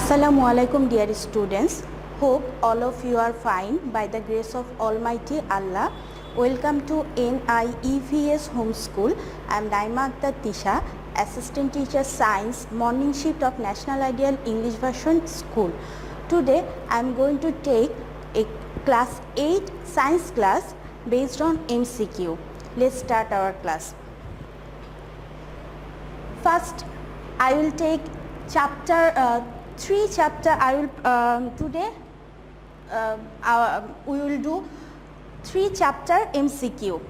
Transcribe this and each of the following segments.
Assalamualaikum dear students. Hope all of you are fine by the grace of Almighty Allah. Welcome to NIEVS Homeschool. I am Naima Akhtar Tisha, Assistant Teacher Science, Morning Shift of National Ideal English Version School. Today I am going to take a class 8 science class based on MCQ. Let's start our class. First I will take three chapter. I will today we will do 3 chapter MCQ.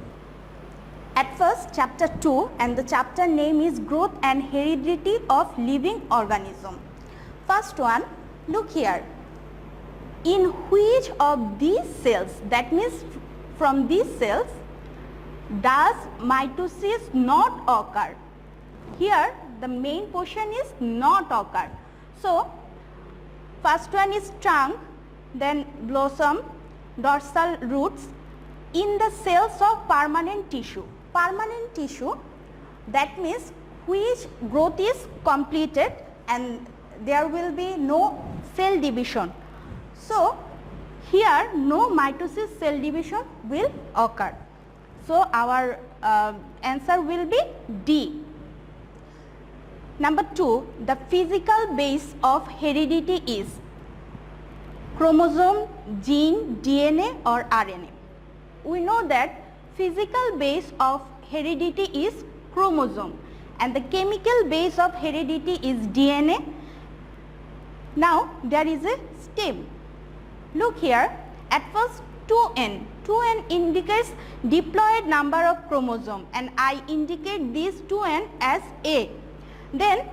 At first chapter 2, and the chapter name is Growth and Heredity of Living Organism. First one, look here. In which of these cells, that means from these cells, does mitosis not occur? Here the main portion is not occur. So first one is trunk, then blossom, dorsal roots in the cells of permanent tissue. Permanent tissue, that means which growth is completed and there will be no cell division. So here no mitosis cell division will occur. So our answer will be D. Number 2, the physical base of heredity is chromosome, gene, DNA or RNA. We know that physical base of heredity is chromosome and the chemical base of heredity is DNA. Now there is a stem. Look here, at first 2n. 2n indicates diploid number of chromosome and I indicate this 2n as A. Then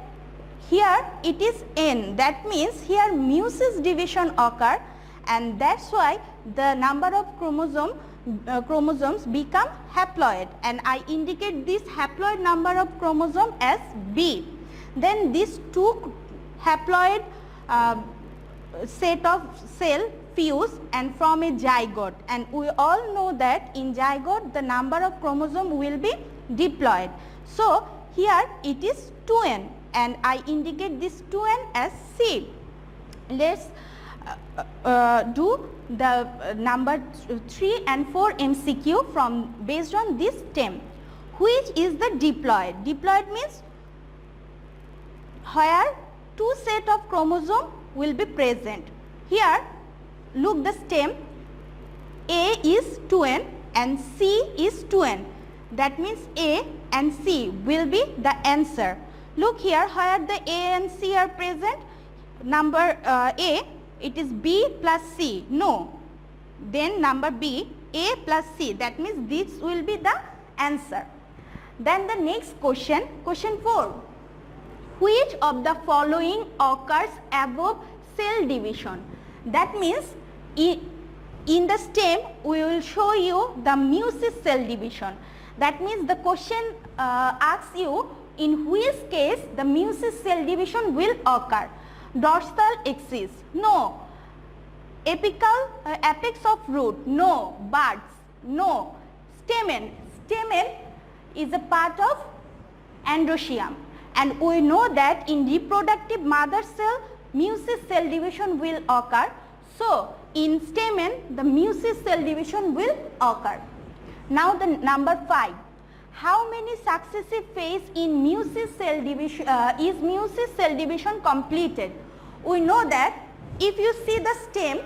here it is N, that means here meiosis division occur and that's why the number of chromosomes become haploid and I indicate this haploid number of chromosome as B. Then these two haploid set of cell fuse and form a zygote, and we all know that in zygote the number of chromosome will be diploid. So here it is 2n and I indicate this 2n as C. Let's do the number 3 and 4 MCQ from based on this stem. Which is the diploid? Diploid means where two set of chromosome will be present. Here look the stem, A is 2n and C is 2n. That means A and C will be the answer. Look here, where the A and C are present, number A, it is B plus C, no. Then number B, A plus C, that means this will be the answer. Then the next question, question 4. Which of the following occurs above cell division? That means in the stem we will show you the meiosis cell division. That means the question asks you in which case the meiosis cell division will occur. Dorsal axis, no. Apex of root, no. Buds, no. Stamen is a part of androecium and we know that in reproductive mother cell meiosis cell division will occur. So in stamen the meiosis cell division will occur. Now the number 5. How many successive phase in meiosis cell division is meiosis cell division completed? We know that if you see the stem,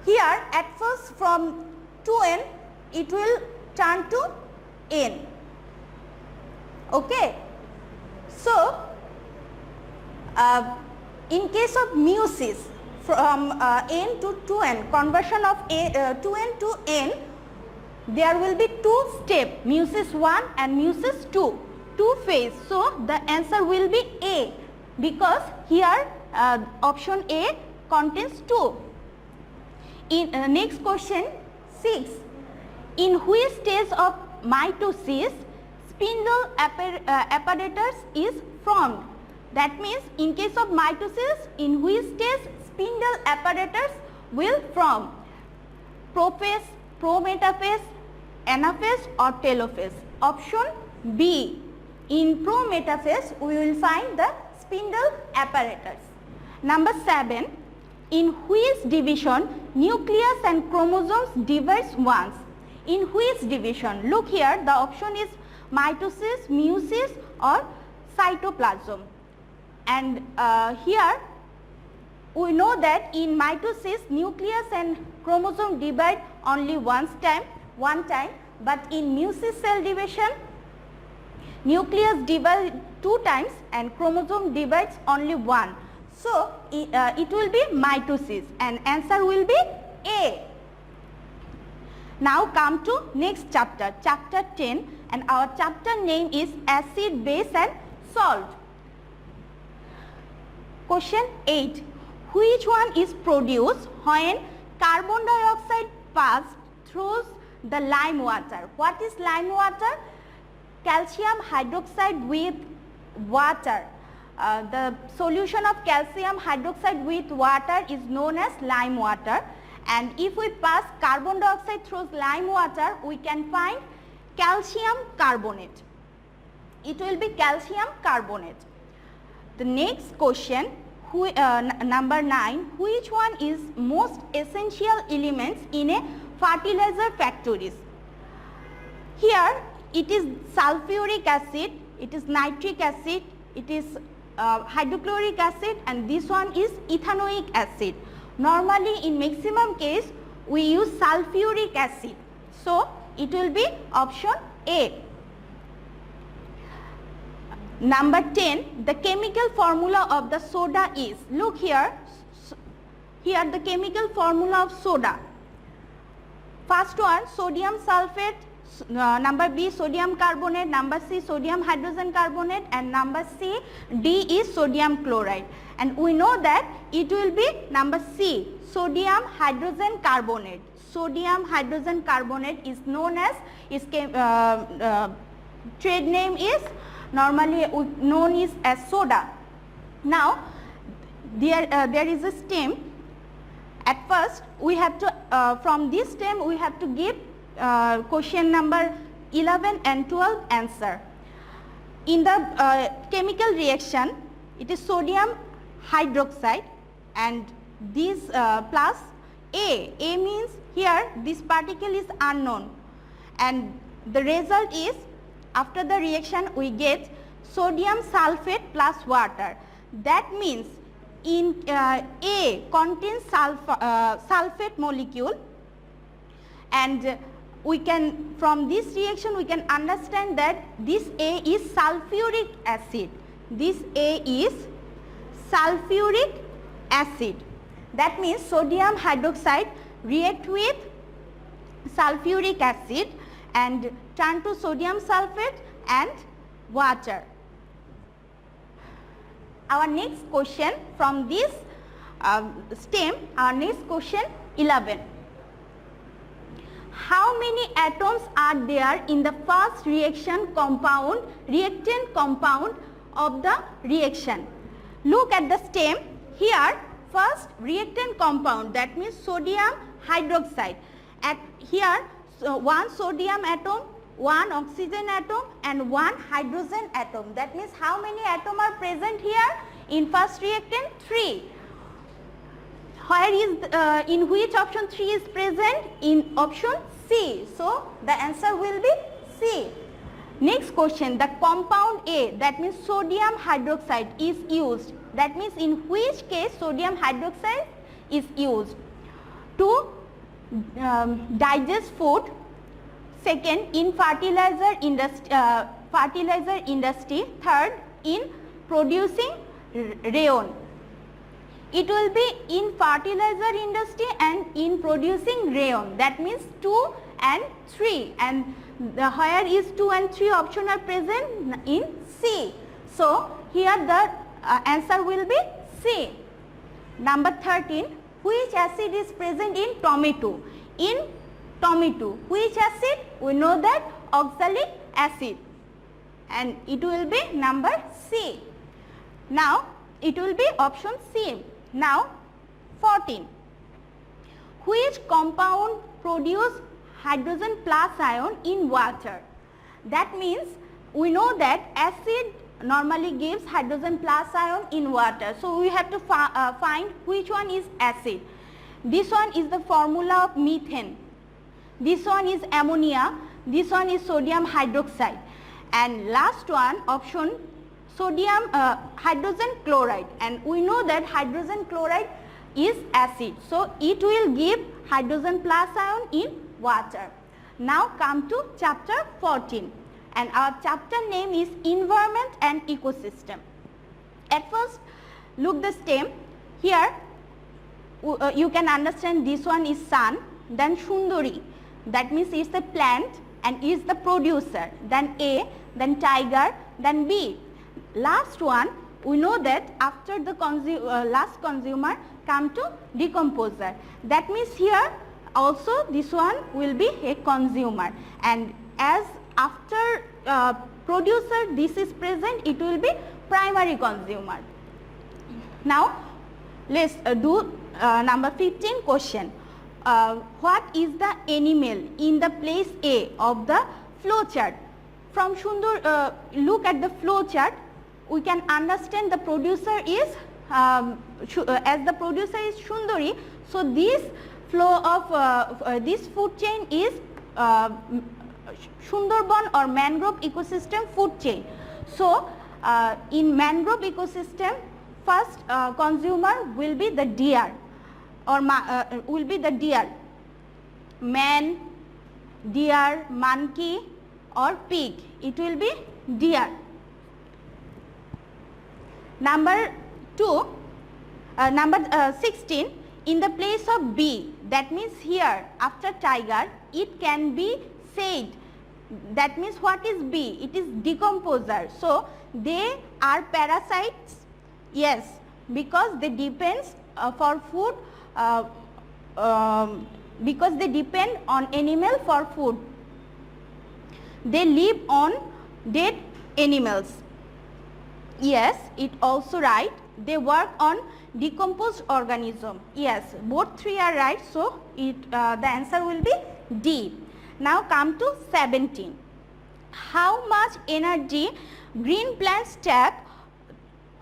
here at first from 2n it will turn to n. Okay. So in case of meiosis from n to 2n, conversion of 2n to n, there will be 2 steps, meiosis 1 and meiosis 2, 2 phase. So the answer will be A because here option A contains 2. In next question 6. In which stage of mitosis spindle apparatus is formed? That means in case of mitosis, in which stage spindle apparatus will form? Prophase, prometaphase, anaphase or telophase? Option B. In prometaphase we will find the spindle apparatus. Number 7, in which division nucleus and chromosomes divides once? In which division? Look here, the option is mitosis, meiosis or cytoplasm. And here we know that in mitosis nucleus and chromosome divide only one time, but in meiosis cell division nucleus divides 2 times and chromosome divides only 1. So it will be mitosis and answer will be A. Now come to next chapter, chapter 10, and our chapter name is acid, base and salt. Question 8. Which one is produced when carbon dioxide passed through the lime water? What is lime water? Calcium hydroxide with water. The solution of calcium hydroxide with water is known as lime water, and if we pass carbon dioxide through lime water, we can find calcium carbonate. It will be calcium carbonate. The next question, number 9, which one is most essential elements in a fertilizer factories? Here it is sulfuric acid, it is nitric acid, it is hydrochloric acid, and this one is ethanoic acid. Normally in maximum case we use sulfuric acid, so it will be option A. Number 10, the chemical formula of the soda is, look here, the chemical formula of soda. First one, sodium sulfate, number B, sodium carbonate, number C, sodium hydrogen carbonate, and number D is sodium chloride. And we know that it will be number C, sodium hydrogen carbonate. Sodium hydrogen carbonate is known as, trade name is normally known is as soda. Now there is a stem. At first we have to from this stem we have to give question number 11 and 12 answer. In the chemical reaction, it is sodium hydroxide and this plus A. A means here this particle is unknown, and the result is after the reaction we get sodium sulfate plus water. That means in A contains sulfate molecule, and we can, from this reaction we can understand that this A is sulfuric acid. This A is sulfuric acid. That means sodium hydroxide react with sulfuric acid and turn to sodium sulfate and water. Our next question from this stem, our next question 11. How many atoms are there in the first reactant compound of the reaction? Look at the stem. Here first reactant compound, that means sodium hydroxide. At here one sodium atom, one oxygen atom and one hydrogen atom. That means how many atoms are present here? In first reactant 3. Where is in which option 3 is present? In option C. So the answer will be C. Next question, the compound A, that means sodium hydroxide is used. That means in which case sodium hydroxide is used? To digest food. Second, in fertilizer industry. Third, in producing rayon. It will be in fertilizer industry and in producing rayon. That means 2 and 3, and where is 2 and 3 option are present? In C. So here the answer will be C. Number 13, which acid is present in tomato? In tomato, which acid? We know that oxalic acid, and it will be number C. Now it will be option C. Now 14, which compound produce hydrogen plus ion in water? That means we know that acid normally gives hydrogen plus ion in water. So we have to find which one is acid. This one is the formula of methane. This one is ammonia. This one is sodium hydroxide. And last one, option sodium hydrogen chloride. And we know that hydrogen chloride is acid. So it will give hydrogen plus ion in water. Now come to chapter 14. And our chapter name is Environment and Ecosystem. At first, look the stem. Here you can understand this one is sun, then Sundari, that means it's a plant and is the producer, then A, then tiger, then B. Last one, we know that after the last consumer come to decomposer. That means here also this one will be a consumer, and as after producer this is present, it will be primary consumer. Now let's do number 15 question. What is the animal in the place A of the flow chart? From Sundur, look at the flow chart, we can understand the producer is as the producer is Sundari. So this flow of this food chain is Sundarban or mangrove ecosystem food chain. So in mangrove ecosystem, first consumer will be the deer or will be the deer, man, deer, monkey or pig. It will be deer. Number 16, in the place of B, that means here after tiger it can be said. That means what is B? It is decomposer. So they are parasites. Yes, because they depends for food, because they depend on animal for food. They live on dead animals. Yes, it also right. They work on decomposed organism. Yes, both three are right. So it the answer will be D. Now come to 17. How much energy green plants take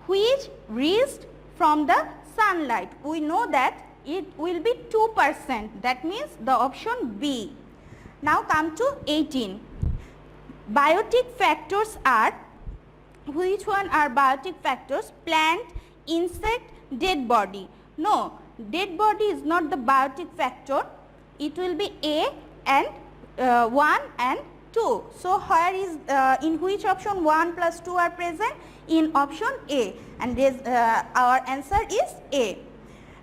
which reached from the sunlight? We know that it will be 2%. That means the option B. Now come to 18. Biotic factors are, which one are biotic factors? Plant, insect, dead body. No, dead body is not the biotic factor. It will be A and 1 and 2. So where is in which option 1 plus 2 are present? In option A, and our answer is A.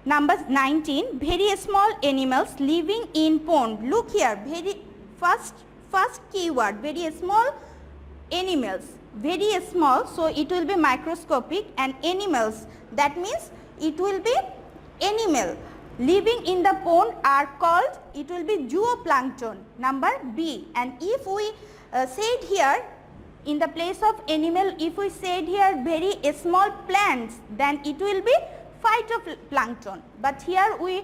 Number 19, very small animals living in pond. Look here, very first keyword, very small animals, very small, so it will be microscopic, and animals, that means it will be animal living in the pond are called, it will be zooplankton. Number B. And if we said here in the place of animal, if we said here very small plants, then it will be phytoplankton. But here we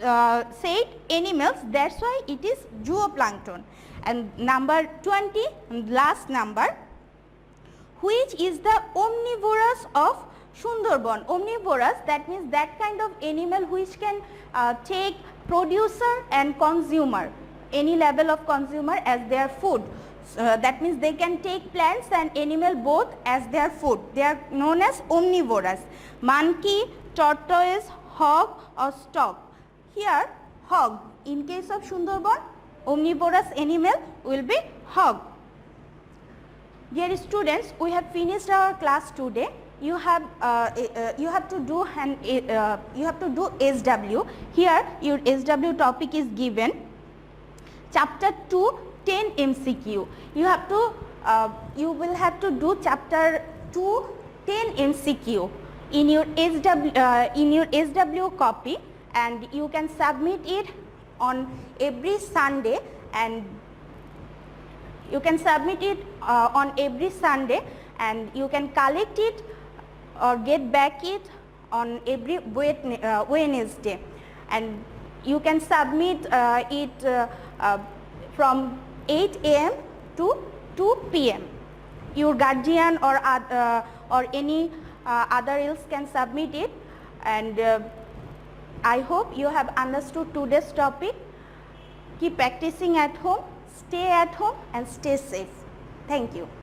said animals, that's why it is zooplankton. And number 20, last number, which is the omnivorous of Sundarban? Omnivorous, that means that kind of animal which can take producer and consumer, any level of consumer as their food. That means they can take plants and animal both as their food. They are known as omnivorous. Monkey, tortoise, hog or stork. Here hog. In case of Sundarban, omnivorous animal will be hog. Dear students, we have finished our class today. You have to do SW. Here your SW topic is given. Chapter 2, 10 MCQ. You will have to do chapter 2, 10 MCQ in your SW copy, and you can submit it on every Sunday, and you can submit it on every Sunday, and you can collect it or get back it on every Wednesday, and you can submit it from 8 AM to 2 PM. your guardian or any other else can submit it. And I hope you have understood today's topic. Keep practicing at home, stay at home and stay safe. Thank you.